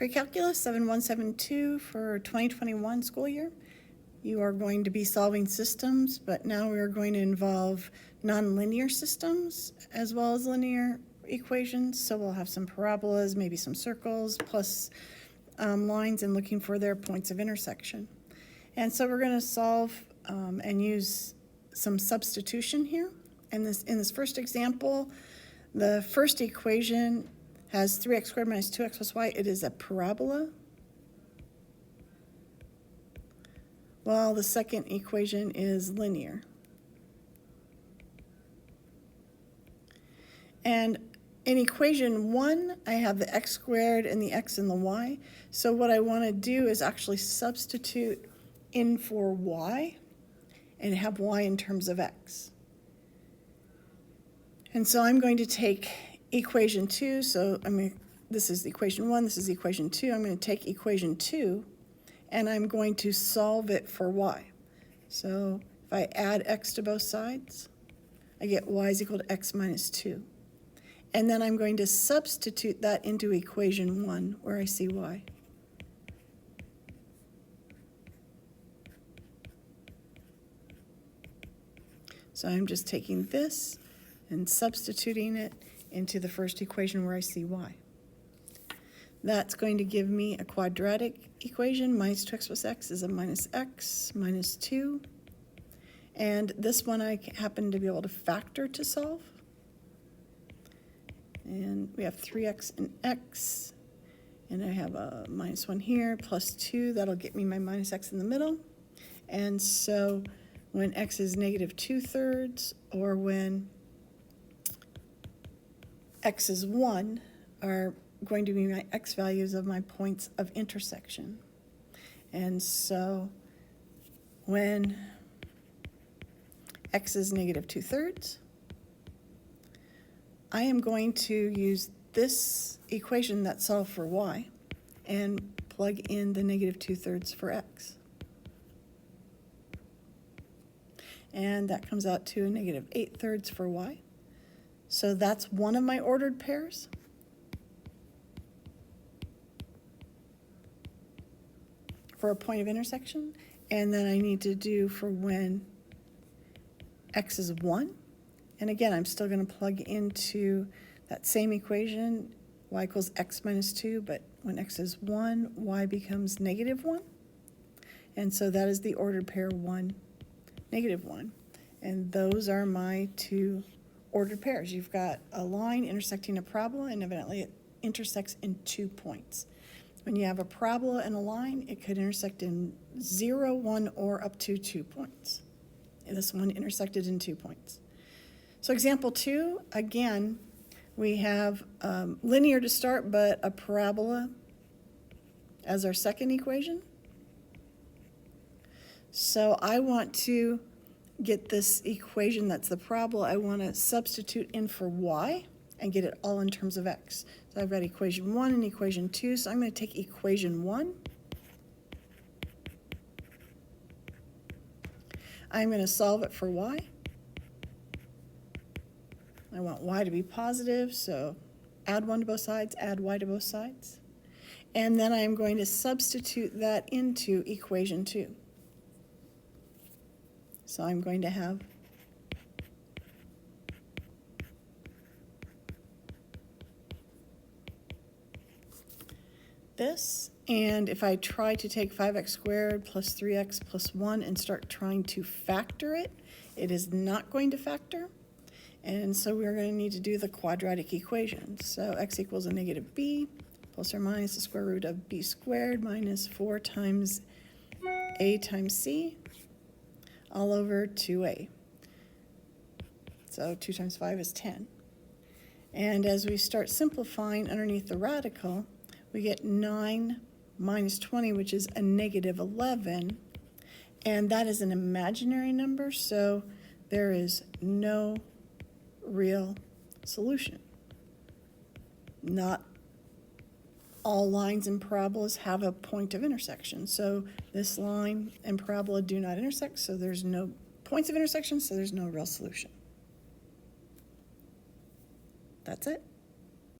Pre-calculus 7172 for 2021 school year. You are going to be solving systems, but now we are going to involve nonlinear systems as well as linear equations. So we'll have some parabolas, maybe some circles, plus lines, and looking for their points of intersection. And so we're going to solve and use some substitution here. And in this first example, the first equation has 3x squared minus 2x plus y. It is a parabola. While the second equation is linear. And in equation 1, I have the x squared and the x and the y. So what I want to do is actually substitute in for y and have y in terms of x. And so I'm going to take equation 2, so this is equation 1, this is equation 2. I'm going to take equation 2, and I'm going to solve it for y. So if I add x to both sides, I get y is equal to x minus 2. And then I'm going to substitute that into equation 1, where I see y. So I'm just taking this and substituting it into the first equation where I see y. That's going to give me a quadratic equation. Minus 2x plus x is a minus x minus 2. And this one I happen to be able to factor to solve. And we have 3x and x. And I have a minus 1 here, plus 2. That'll get me my minus x in the middle. And so when x is negative 2/3, or when x is 1, are going to be my x values of my points of intersection. And so when x is negative 2/3, I am going to use this equation that solved for y and plug in the negative 2/3 for x. And that comes out to a negative 8/3 for y. So that's one of my ordered pairs. For a point of intersection. And then I need to do for when x is 1. And again, I'm still going to plug into that same equation, y equals x minus 2, but when x is 1, y becomes negative 1. And so that is the ordered pair 1, negative 1. And those are my two ordered pairs. You've got a line intersecting a parabola, and evidently it intersects in 2 points. When you have a parabola and a line, it could intersect in 0, 1, or up to 2 points. And this one intersected in 2 points. So example 2, again, we have linear to start, but a parabola as our second equation. So I want to get this equation that's the parabola. I want to substitute in for y and get it all in terms of x. So I've got equation 1 and equation 2, so I'm going to take equation 1. I'm going to solve it for y. I want y to be positive, so add 1 to both sides, add y to both sides. And then I'm going to substitute that into equation 2. So I'm going to have this, and if I try to take 5x squared plus 3x plus 1 and start trying to factor it, it is not going to factor. And so we're going to need to do the quadratic equation. So x equals a negative b plus or minus the square root of b squared minus 4 times a times c all over 2a. So 2 times 5 is 10. And as we start simplifying underneath the radical, we get 9 minus 20, which is a negative 11. And that is an imaginary number, so there is no real solution. Not all lines and parabolas have a point of intersection. So this line and parabola do not intersect, so there's no points of intersection, so there's no real solution. That's it.